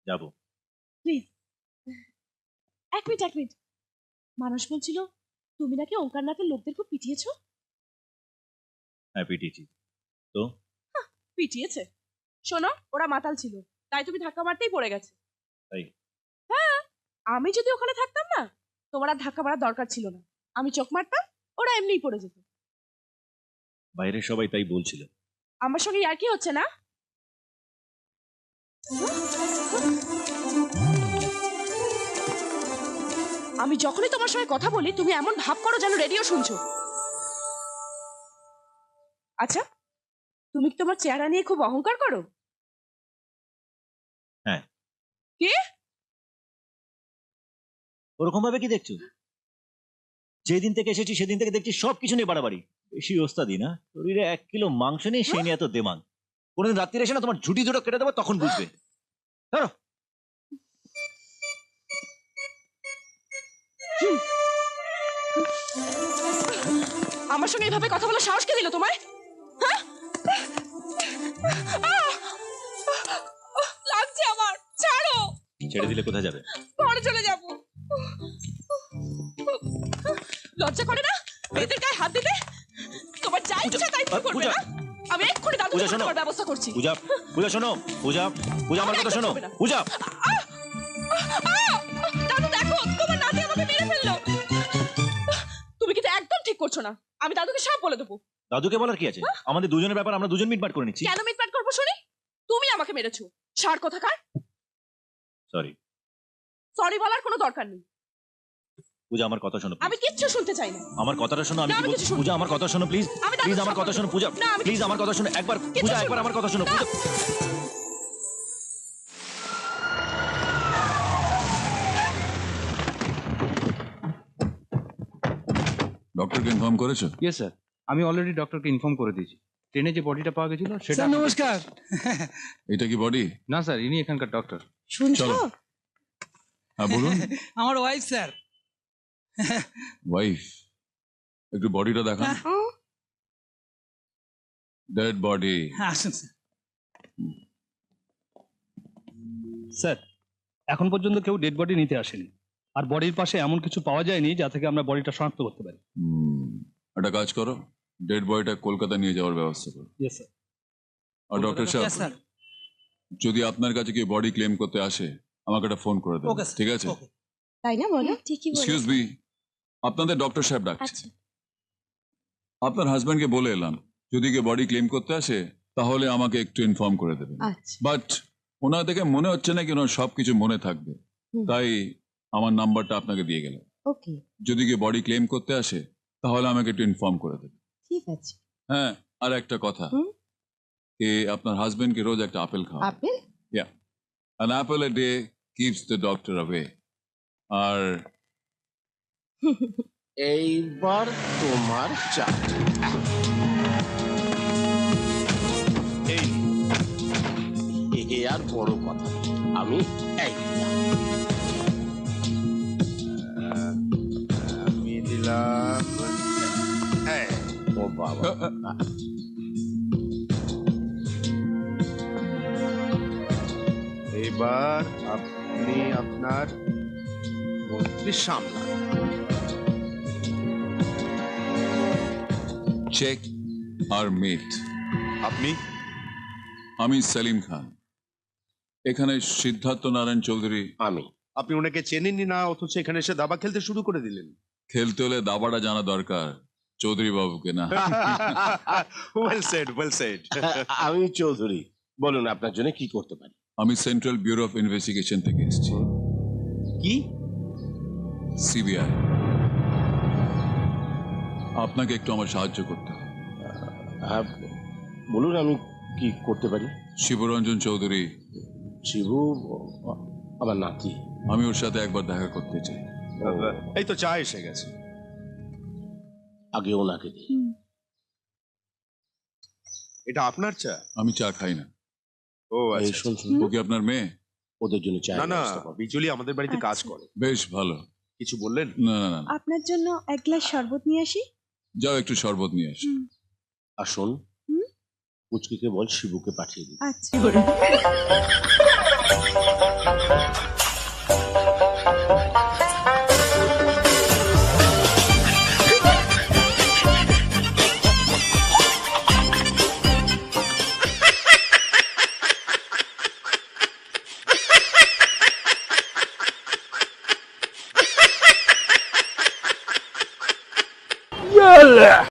যাবো। প্লিজ এক মিনিট মানুষ বলছিল তুমি নাকি ওঙ্কারনাথের লোকদের খুব পিটিয়েছো। হ্যাঁ পিটিয়েছি। তো পিটিয়েছে? শোনো, ওরা মাতাল ছিল, তাই তুমি ধাক্কা মারতেই পড়ে গেছে। তাই? হ্যাঁ, আমি যদি ওখানে থাকতাম না, তোমার আর ধাক্কা মারার দরকার ছিল না। আমি চোখ মারতাম, ওরা এমনিই পড়ে যেত। বাইরের সবাই তাই বলছিল। আমার সঙ্গে আর কি হচ্ছে না? আমি যখনই তোমার সঙ্গে কথা বলি তুমি এমন ভাব করো যেন রেডিও শুনছো। আচ্ছা, তুমি কি তোমার চেহারা নিয়ে খুব অহংকার করো? হ্যাঁ। কি? ওরকম ভাবে কি দেখছো? যেদিন থেকে এসেছি সেদিন থেকে দেখছি সবকিছু নিয়ে বাড়াবাড়ি। বেশি ওস্তাদি না, শরীরে 1 কিলো মাংস নেই সেই নিয়ে এত দেমাগ। কোনদিন রাত্রিরে এসে না তোমার ঝুটি দুটো কেটে দেবো, তখন বুঝবে। ধরো। আমার সঙ্গে এইভাবে কথা বলার সাহস কে দিল তোমায়? হ্যাঁ? লাগছে আমার, ছাড়ো। ছেড়ে দিলে কোথায় যাবে? ঘরে চলে যাব। লজ্জা করে না মেয়েদের গায়ে হাত দিতে? তোমার যা ইচ্ছা তাই তুমি করবে না? আমি এক্ষুনি দাদুকে ফোন করার ব্যবস্থা করছি। পূজা শোনো, পূজা আমার কথা শোনো। পূজা, দাদু দেখো, তোমার নাতি আমাকে মেরে ফেললো। তুমি কিন্তু একদম ঠিক করছো না। আমি দাদুকে সব বলে দেবো। দাদুকে বলার কি আছে? আমাদের দুজনের ব্যাপার, আমরা দুজন মিটমাট করে নিচ্ছি। কেন মিটমাট করবো শুনি? তুমি আমাকে মেরেছো, সার কোথাকার। সরি। সরি বলার কোনো দরকার নেই। পূজা আমার কথা শোনো। আমি কিচ্ছু শুনতে চাই না। আমার কথাটা শোনো। আমি কি বলছি? পূজা আমার কথা শোনো প্লিজ। প্লিজ আমার কথা শোনো পূজা। প্লিজ আমার কথা শোনো একবার। পূজা একবার আমার কথা শোনো পূজা। ডক্টরকে ইনফর্ম করেছো? ইয়েস স্যার, আমি অলরেডি ডক্টরকে ইনফর্ম করে দিয়েছি। ট্রেনে যে বডিটা পাওয়া গেছিল সেটা। স্যার নমস্কার। এটা কি বডি? না স্যার, ইনি এখানকার ডক্টর। শুনছো? হ্যাঁ বলুন। আমার ওয়াইফ স্যার। ওয়াইফ? একটু বডিটা দেখান। Dead body. আসুন স্যার। স্যার, এখন পর্যন্ত কেউ ডেড বডি নিতে আসেনি, আর বডির পাশে এমন কিছু পাওয়া যায়নি যা থেকে আমরা বডিটা শনাক্ত করতে পারি। একটা কাজ করো, ডেড বডিটা কলকাতা নিয়ে যাওয়ার ব্যবস্থা করো। Yes sir. আর ডক্টর সাহেব, স্যার। যদি আপনার কাছে কেউ বডি ক্লেম করতে আসে আমাকে একটা ফোন করে দেবেন, ওকে স্যার। ঠিক আছে? তাই না? বলো। ঠিকই বলো। এক্সকিউজ মি, আপনাদের ডক্টর সাহেব ডাকছে। আচ্ছা। আপনার হাজবেন্ডকে বলে এলাম যদি কেউ বডি ক্লেম করতে আসে তাহলে আমাকে একটু ইনফর্ম করে দেবেন। আচ্ছা। বাট ওনার থেকে মনে হচ্ছে না কি ওনার সবকিছু মনে থাকবে, তাই আমার নাম্বারটা আপনাকে দিয়ে গেলাম। ওকে, যদি কেউ বডি ক্লেম করতে আসে তাহলে আমাকে একটু ইনফর্ম করে দেবেন। ঠিক আছে। হ্যাঁ, আর একটা কথা, কি আপনার হাজবেন্ডকে রোজ একটা আপেল খাওয়া। Apple? Yeah, an apple a day keeps the doctor away. আর এইবার তোমার চাট। এই এ আর বড় কথা, আমি এই আমি দিলাম। ও বাবা, এবার আপনি আপনার মন্ত্রী সামলান। চেক আর মিট। আপনি? আমি সেলিম খান, এখানে সিদ্ধার্থ নারায়ণ চৌধুরী। আমি। আপনি ওনাকে চেনেননি না, অথচ এখানে এসে দাবা খেলতে শুরু করে দিলেন। খেলতে হলে দাবাটা জানা দরকার, চৌধুরী বাবুকে না। Well said, well said. আমি চৌধুরী, বলুন আপনার জন্য কি করতে পারি? আমি সেন্ট্রাল ব্যুরো অফ ইনভেস্টিগেশন থেকে এসেছি। কি? সিবিআই। আপনাকে একটু আমার সাহায্য করতে হবে। বলুন আমি কি করতে পারি? শিবরঞ্জন চৌধুরী। শিবু আমার নাতি। আমি ওর সাথে একবার দেখা করতে চাই। এই তো চা এসে গেছে, আগে ওনাকে দিই। এটা আপনার চা? আমি চা খাই না। ও আচ্ছা, শুনছেন? ও কি আপনার মেয়ে? ওদের জন্য চা। না না, বিজলি আমাদের বাড়িতে কাজ করে। বেশ ভালো। কিছু বললেন? না না না, আপনার জন্য এক গ্লাস শরবত নিয়ে আসি। যাও একটু শরবত নিয়ে আসো। আর শোন, পুচকিকে বল শিবুকে পাঠিয়ে দিই। আচ্ছা।